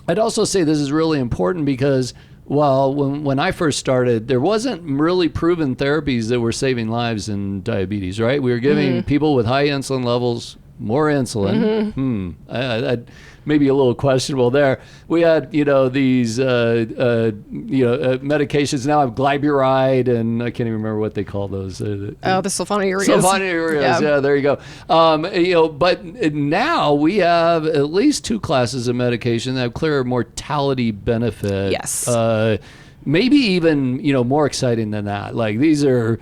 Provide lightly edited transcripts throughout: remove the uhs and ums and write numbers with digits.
I'd also say this is really important because, well, when I first started, there wasn't really proven therapies that were saving lives in diabetes, right? We were giving people with high insulin levels more insulin. Maybe a little questionable there. We had, these, medications. Now I have glyburide, and I can't even remember what they call those. The sulfonylureas. Sulfonylureas, yeah, there you go. But now we have at least 2 classes of medication that have clear mortality benefit. Yes. Maybe even, more exciting than that. Like these are,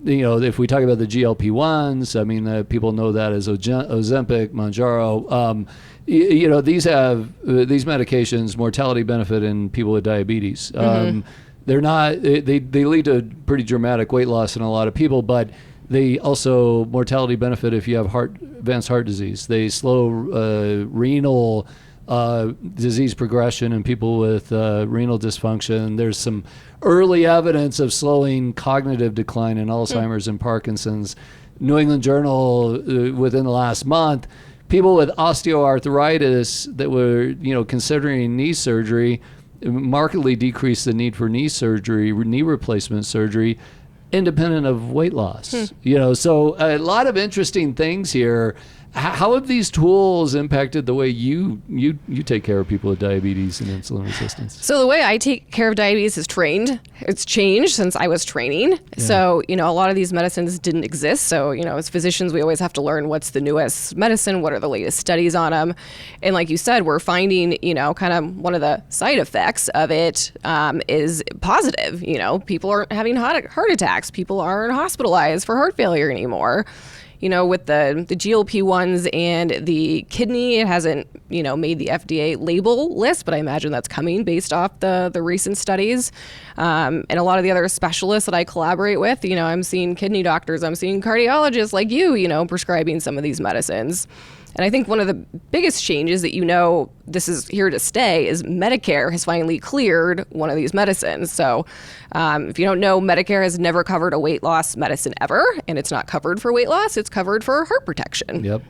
if we talk about the GLP-1s, I mean, people know that as Ozempic, Mounjaro. These have these medications mortality benefit in people with diabetes. They're not. They lead to pretty dramatic weight loss in a lot of people, but they also mortality benefit if you have advanced heart disease. They slow renal disease progression in people with renal dysfunction. There's some early evidence of slowing cognitive decline in Alzheimer's and Parkinson's. New England Journal within the last month, people with osteoarthritis that were considering knee surgery markedly decreased the need for knee surgery, knee replacement surgery, independent of weight loss. So a lot of interesting things here. How have these tools impacted the way you take care of people with diabetes and insulin resistance? So the way I take care of diabetes is trained. It's changed since I was training. Yeah. So, a lot of these medicines didn't exist. So, as physicians, we always have to learn what's the newest medicine, what are the latest studies on them. And like you said, we're finding, kind of one of the side effects of it is positive. People aren't having heart attacks. People aren't hospitalized for heart failure anymore. With the GLP-1s and the kidney, it hasn't, made the FDA label list, but I imagine that's coming based off the recent studies. And a lot of the other specialists that I collaborate with, I'm seeing kidney doctors, I'm seeing cardiologists like you, prescribing some of these medicines. And I think one of the biggest changes that this is here to stay is Medicare has finally cleared one of these medicines. So if you don't know, Medicare has never covered a weight loss medicine ever, and it's not covered for weight loss, it's covered for heart protection. Yep.